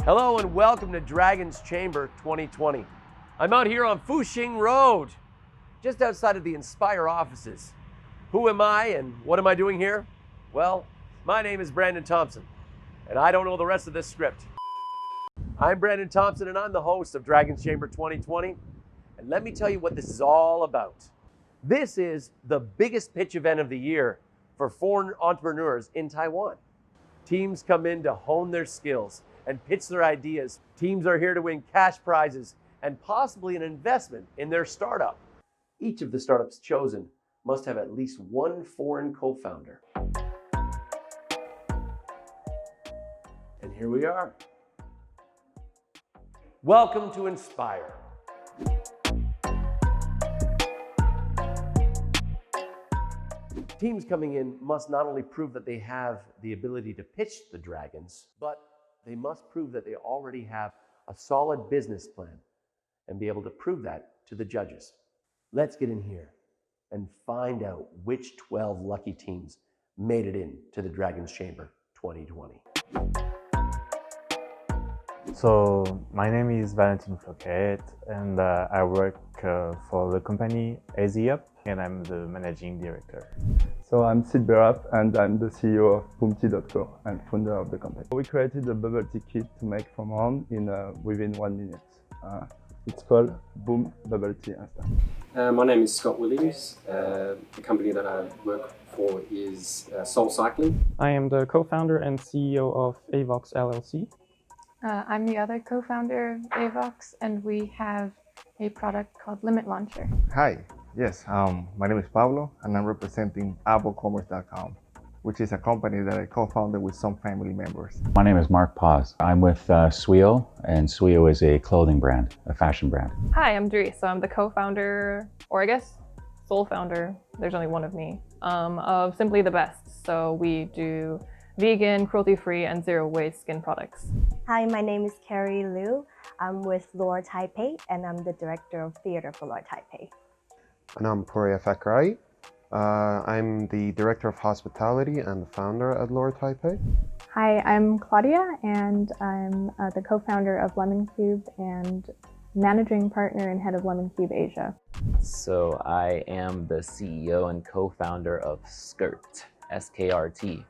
Hello and welcome to Dragon's Chamber 2020. I'm out here on Fuxing Road, just outside of the Enspyre offices. Who am I and what am I doing here? Well, my name is Brandon Thompson, and I don't know the rest of this script. I'm Brandon Thompson and I'm the host of Dragon's Chamber 2020, and let me tell you what this is all about. This is the biggest pitch event of the year for foreign entrepreneurs in Taiwan. Teams come in to hone their skills and pitch their ideas. Teams are here to win cash prizes and possibly an investment in their startup. Each of the startups chosen must have at least one foreign co-founder. And here we are. Welcome to Enspyre. Teams coming in must not only prove that they have the ability to pitch the dragons, but they must prove that they already have a solid business plan and be able to prove that to the judges. Let's get in here and find out which 12 lucky teams made it into the Dragon's Chamber 2020. So my name is Valentine Floquet and I work for the company Asiup and I'm the managing director. So I'm Sud Berraf and I'm the CEO of boomtea.co and founder of the company. We created a bubble tea kit to make from home within 1 minute. It's called Boom Bubble Tea. My name is Scott Williams. The company that I work for is Soul Cycling. I am the co-founder and CEO of Avox LLC. I'm the other co-founder of Avox, and we have a product called Limit Launcher. Hi, yes, my name is Pablo and I'm representing AppleCommerce.com, which is a company that I co-founded with some family members. My name is Paas. I'm with SWEEO, and SWEEO is a clothing brand, a fashion brand. Hi, I'm Darice. So I'm the co-founder, or I guess sole founder, there's only one of me, of Simply the Best. So we do vegan, cruelty-free, and zero-waste skin products. Hi, my name is Carrie Liu. I'm with Lore Taipei, and I'm the director of theater for Lore Taipei. And I'm Pouria F. I'm the director of hospitality and the founder at Lore Taipei. Hi, I'm Claudia, and I'm the co-founder of Lemoncube and managing partner and head of Lemoncube Asia. So I am the CEO and co-founder of SKRT, SKRT.com.tw.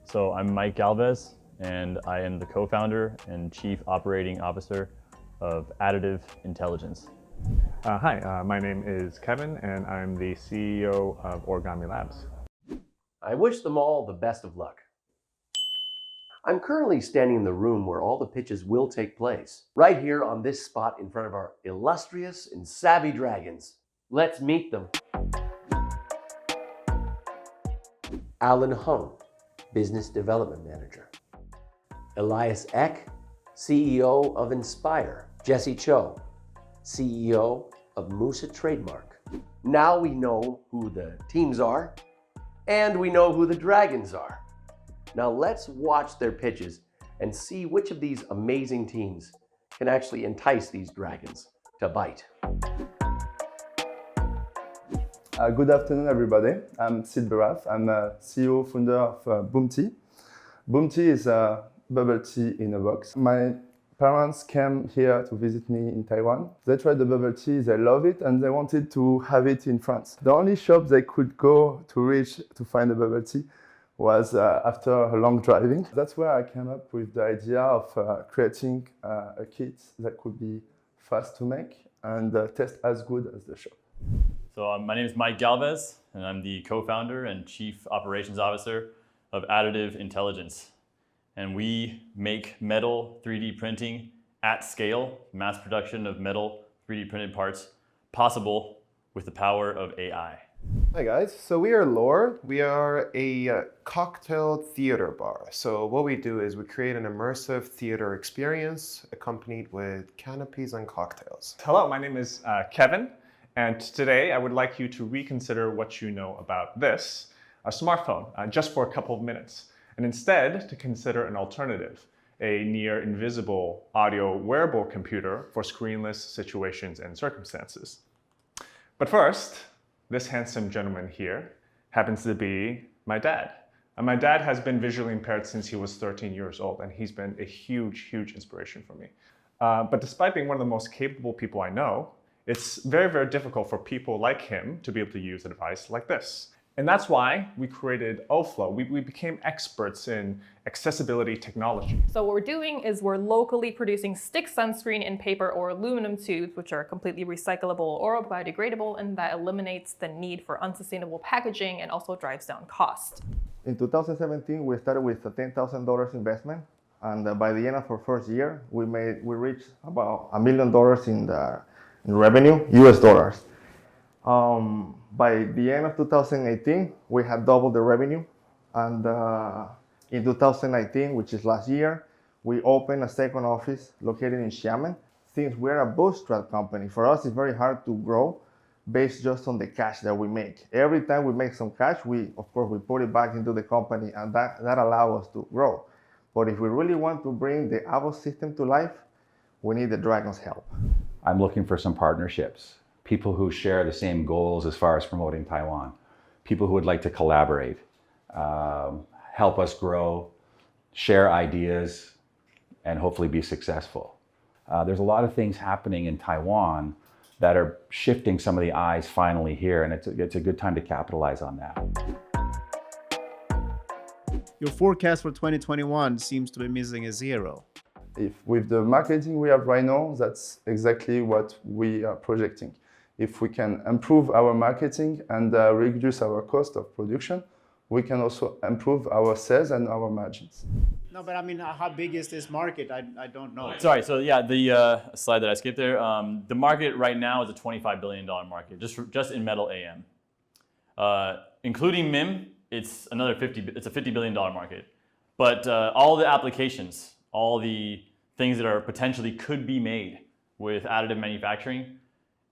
So I'm Mike Galvez, and I am the co-founder and chief operating officer of Additive Intelligence. Hi, my name is Kevin, and I'm the CEO of Origami Labs. I wish them all the best of luck. I'm currently standing in the room where all the pitches will take place, right here on this spot in front of our illustrious and savvy dragons. Let's meet them. Alan Hung, Business Development Manager. Elias Eck, CEO of Enspyre. Jesse Cho, CEO of Musa Trademark. Now we know who the teams are, and we know who the dragons are. Now let's watch their pitches and see which of these amazing teams can actually entice these dragons to bite. Good afternoon, everybody. I'm Sud Berraf. I'm a CEO founder of Boom Tea. Boom Tea is a bubble tea in a box. My parents came here to visit me in Taiwan. They tried the bubble tea, they love it, and they wanted to have it in France. The only shop they could go to reach to find the bubble tea was after a long driving. That's where I came up with the idea of creating a kit that could be fast to make and taste as good as the shop. So my name is Mike Galvez, and I'm the co-founder and chief operations officer of Additive Intelligence. And we make metal 3D printing at scale, mass production of metal 3D printed parts, possible with the power of AI. Hi guys, so we are Lore. We are a cocktail theater bar. So what we do is we create an immersive theater experience accompanied with canopies and cocktails. Hello, my name is Kevin, and today I would like you to reconsider what you know about this, a smartphone, just for a couple of minutes, and instead to consider an alternative, a near invisible audio wearable computer for screenless situations and circumstances. But first, this handsome gentleman here happens to be my dad, And my dad has been visually impaired since he was 13 years old, and he's been a huge, huge inspiration for me. But despite being one of the most capable people I know, it's very, very difficult for people like him to be able to use a device like this. And that's why we created Oflow. We became experts in accessibility technology. So what we're doing is we're locally producing stick sunscreen in paper or aluminum tubes, which are completely recyclable or biodegradable, and that eliminates the need for unsustainable packaging and also drives down cost. In 2017, we started with a $10,000 investment, and by the end of our first year, we reached about $1 million in revenue, US dollars. By the end of 2018, we had doubled the revenue, and in 2019, which is last year, we opened a second office located in Xiamen. Since we're a bootstrap company, for us it's very hard to grow based just on the cash that we make. Every time we make some cash, of course we put it back into the company, and that allows us to grow. But if we really want to bring the AVO system to life, we need the Dragon's help. I'm looking for some partnerships. People who share the same goals as far as promoting Taiwan. People who would like to collaborate, help us grow, share ideas, and hopefully be successful. There's a lot of things happening in Taiwan that are shifting some of the eyes finally here, and it's a good time to capitalize on that. Your forecast for 2021 seems to be missing a zero. If with the marketing we have right now, that's exactly what we are projecting. If we can improve our marketing and reduce our cost of production, we can also improve our sales and our margins. No, but I mean, how big is this market? I don't know. Sorry, so yeah, the slide that I skipped there, the market right now is a $25 billion market, just in metal AM. Including MIM, it's a $50 billion market. But all the applications, all the things that are potentially could be made with additive manufacturing,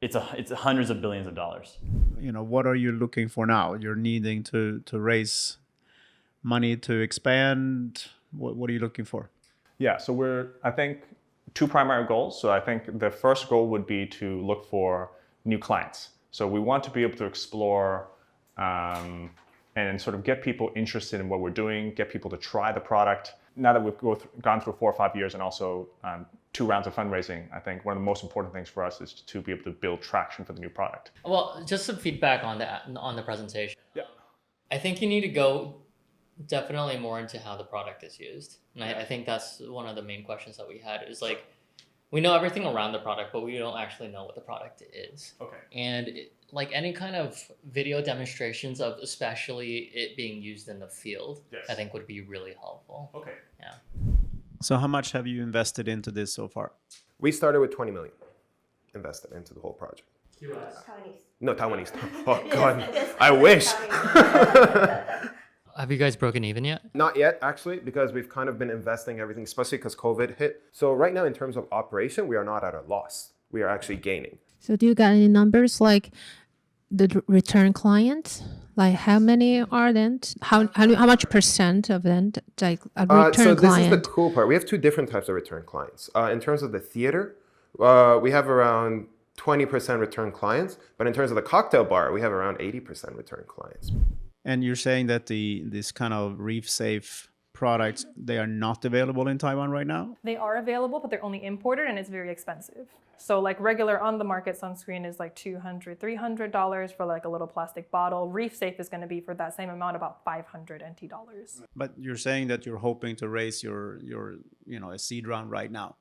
it's hundreds of billions of dollars. You know, what are you looking for now? You're needing to raise money to expand. What are you looking for? Yeah, so I think, two primary goals. So I think the first goal would be to look for new clients. So we want to be able to explore and sort of get people interested in what we're doing, get people to try the product. Now that we've gone through 4 or 5 years and also 2 rounds of fundraising, I think one of the most important things for us is to be able to build traction for the new product. Well, just some feedback on the presentation. Yeah. I think you need to go definitely more into how the product is used. And I think that's one of the main questions that we had is like, we know everything around the product, but we don't actually know what the product is. Okay. And like any kind of video demonstrations of especially it being used in the field, yes, I think would be really helpful. Okay. Yeah. So how much have you invested into this so far? We started with 20 million invested into the whole project. US. Taiwanese. No, Taiwanese. Oh God, I wish. Have you guys broken even yet? Not yet, actually, because we've kind of been investing everything, especially because COVID hit. So right now, in terms of operation, we are not at a loss. We are actually gaining. So do you got any numbers like the return clients? Like how many are them? How much percent of them like a return so this client? is the cool part. We have 2 different types of return clients. In terms of the theater, we have around 20% return clients, but in terms of the cocktail bar, we have around 80% return clients. And you're saying that this kind of reef-safe products, they are not available in Taiwan right now? They are available, but they're only imported and it's very expensive. So like regular on the market sunscreen is like $200, $300 for like a little plastic bottle. Reef Safe is going to be for that same amount, about $500 NT dollars. But you're saying that you're hoping to raise your a seed round right now.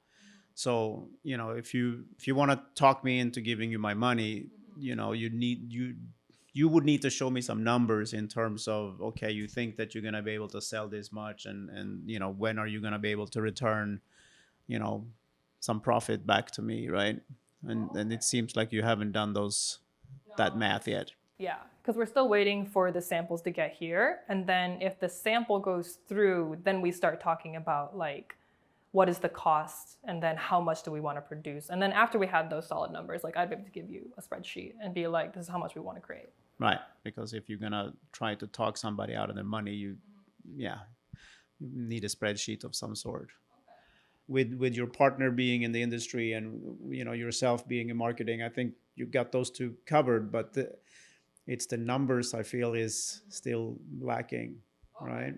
So, if you want to talk me into giving you my money, you would need to show me some numbers in terms of, okay, you think that you're going to be able to sell this much and when are you going to be able to return, some profit back to me, right? And it seems like you haven't done that math yet. Yeah, because we're still waiting for the samples to get here. And then if the sample goes through, then we start talking about like, what is the cost? And then how much do we want to produce? And then after we have those solid numbers, like I'd be able to give you a spreadsheet and be like, this is how much we want to create. Right, because if you're gonna try to talk somebody out of their money, you need a spreadsheet of some sort. With your partner being in the industry and yourself being in marketing, I think you've got those 2 covered. But it's the numbers I feel is still lacking. right?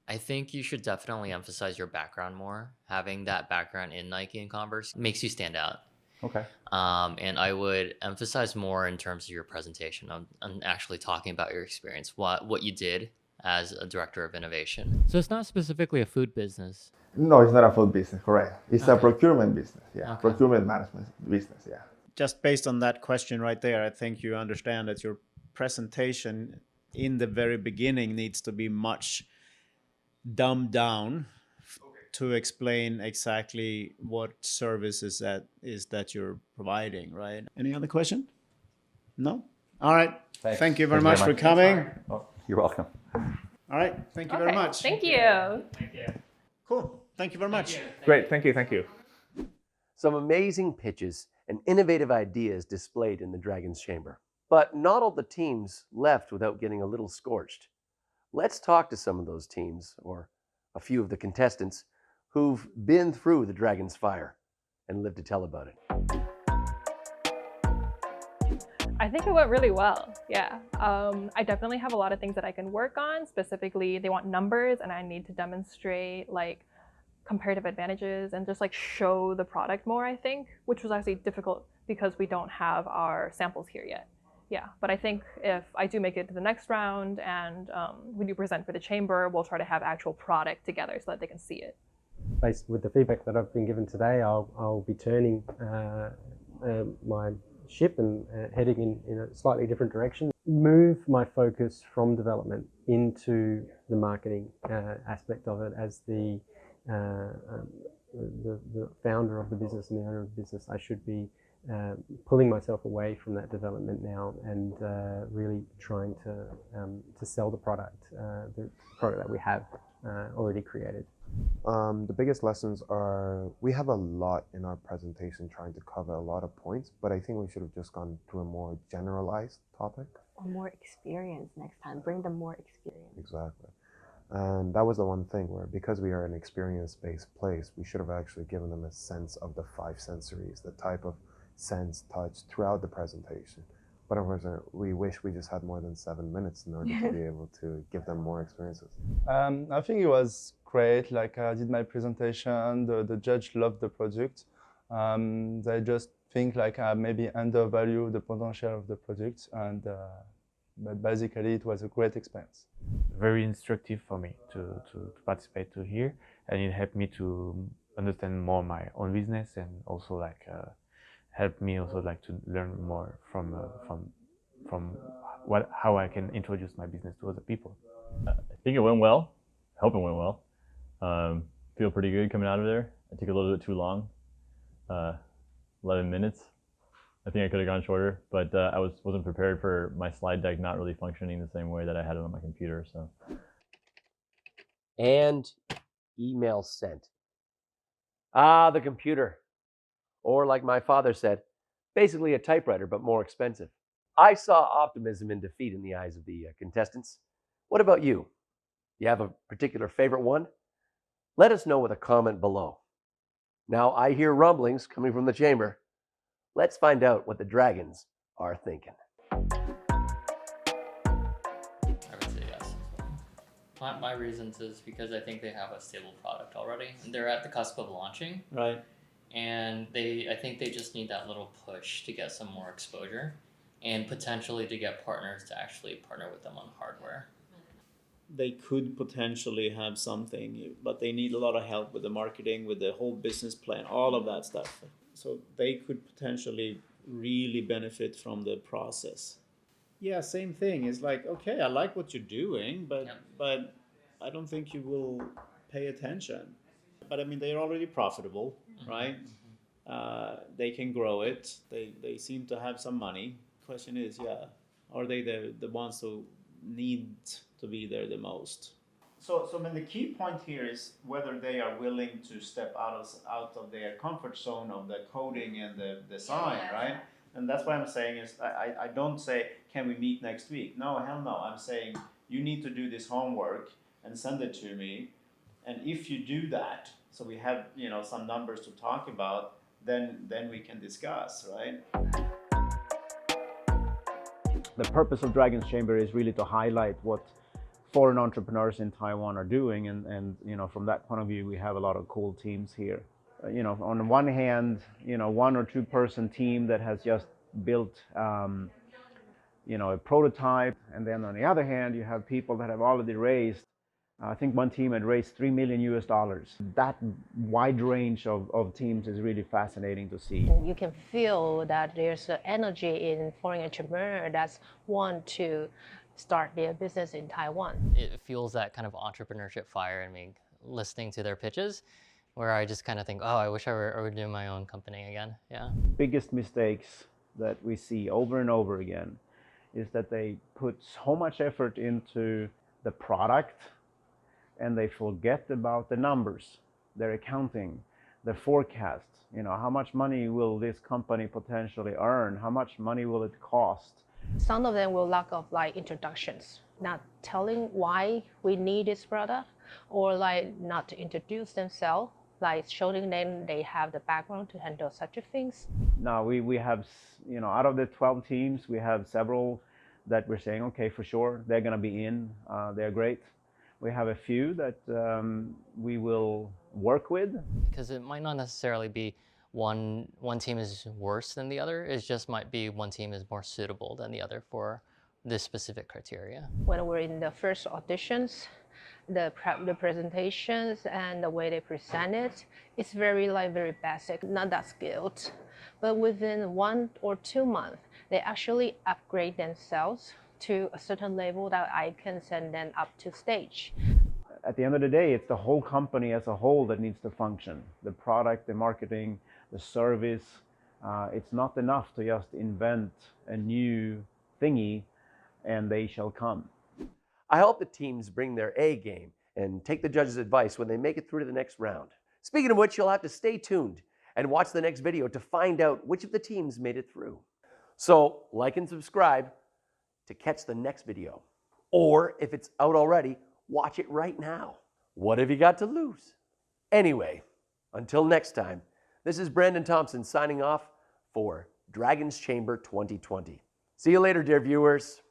I think you should definitely emphasize your background more. Having that background in Nike and Converse makes you stand out. Okay. And I would emphasize more in terms of your presentation on actually talking about your experience, what you did as a director of innovation. So it's not specifically a food business. No, it's not a food business, correct. It's a Okay. procurement business, yeah. Okay. Procurement management business, yeah. Just based on that question right there, I think you understand that your presentation in the very beginning needs to be much dumbed down to explain exactly what services that you're providing, right? Any other question? No? All right. Thanks. Thank you very Thank much you for very much. coming. Oh, you're welcome. All right. Thank you very much. Thank you. Cool. Thank you very much. Great, thank you, thank you. Some amazing pitches and innovative ideas displayed in the Dragon's Chamber. But not all the teams left without getting a little scorched. Let's talk to some of those teams, or a few of the contestants, who've been through the Dragon's Fire and lived to tell about it. I think it went really well, yeah. I definitely have a lot of things that I can work on. Specifically, they want numbers and I need to demonstrate like comparative advantages and just like show the product more, I think, which was actually difficult because we don't have our samples here yet. Yeah, but I think if I do make it to the next round and we do present for the chamber, we'll try to have actual product together so that they can see it. Based with the feedback that I've been given today, I'll be turning my ship and heading in a slightly different direction. Move my focus from development into the marketing aspect of it. As the founder of the business and the owner of the business, I should be pulling myself away from that development now and really trying to sell the product that we have already created. The biggest lessons are, we have a lot in our presentation trying to cover a lot of points, but I think we should have just gone to a more generalized topic. Or more experience next time. Bring them more experience. Exactly. And that was the one thing where, because we are an experience-based place, we should have actually given them a sense of the 5 sensories, the type of sense, touch throughout the presentation. But unfortunately, we wish we just had more than 7 minutes in order to be able to give them more experiences. I think it was great. Like, I did my presentation, the judge loved the product. They just think like I maybe undervalue the potential of the product, and but basically it was a great experience. Very instructive for me to participate to here, and it helped me to understand more my own business, and also like helped me also like to learn more from how I can introduce my business to other people. I think it went well. I hope it went well. Feel pretty good coming out of there. I took a little bit too long, 11 minutes. I think I could have gone shorter, but I wasn't prepared for my slide deck not really functioning the same way that I had it on my computer. So. And email sent. Ah, the computer. Or like my father said, basically a typewriter, but more expensive. I saw optimism in defeat in the eyes of the contestants. What about you? Do you have a particular favorite one? Let us know with a comment below. Now I hear rumblings coming from the chamber. Let's find out what the dragons are thinking. I would say yes. My reasons is because I think they have a stable product already. They're at the cusp of launching. Right. And I think they just need that little push to get some more exposure and potentially to get partners to actually partner with them on hardware. They could potentially have something, but they need a lot of help with the marketing, with the whole business plan, all of that stuff. So they could potentially really benefit from the process. Yeah, same thing. It's like, okay, I like what you're doing, but I don't think you will pay attention. But I mean, they're already profitable, right? They can grow it. They seem to have some money. Question is, are they the ones who need to be there the most? So I mean, the key point here is whether they are willing to step out of their comfort zone of the coding and the design, right? And that's what I'm saying is, I don't say, can we meet next week? No, hell no. I'm saying, you need to do this homework and send it to me. And if you do that, so we have, some numbers to talk about, then we can discuss, right? The purpose of Dragon's Chamber is really to highlight what foreign entrepreneurs in Taiwan are doing, and you know, from that point of view, we have a lot of cool teams here. You know, on the one hand, you know, 1 or 2 person team that has just built you know, a prototype, and then on the other hand, you have people that have already raised, I think one team had raised $3 million US. That wide range of teams is really fascinating to see. You can feel that there's an energy in foreign entrepreneurs that want to start their business in Taiwan. It fuels that kind of entrepreneurship fire in me, listening to their pitches, where I just kind of think, oh, I wish I were doing my own company again. Yeah. Biggest mistakes that we see over and over again is that they put so much effort into the product and they forget about the numbers, their accounting, the forecasts. You know, how much money will this company potentially earn? How much money will it cost? Some of them will lack of like introductions, not telling why we need this product, or like not to introduce themselves, like showing them they have the background to handle such things. Now we have, you know, out of the 12 teams, we have several that we're saying, okay, for sure, they're gonna be in, they're great. We have a few that we will work with. Because it might not necessarily be one team is worse than the other. It just might be one team is more suitable than the other for this specific criteria. When we're in the first auditions, the presentations and the way they present it, it's very basic, not that skilled. But within 1 or 2 months, they actually upgrade themselves to a certain level that I can send them up to stage. At the end of the day, it's the whole company as a whole that needs to function. The product, the marketing, the service. It's not enough to just invent a new thingy and they shall come. I hope the teams bring their A game and take the judges' advice when they make it through to the next round. Speaking of which, you'll have to stay tuned and watch the next video to find out which of the teams made it through. So like and subscribe to catch the next video. Or if it's out already, watch it right now. What have you got to lose? Anyway, until next time, this is Brandon Thompson signing off for Dragon's Chamber 2020. See you later, dear viewers.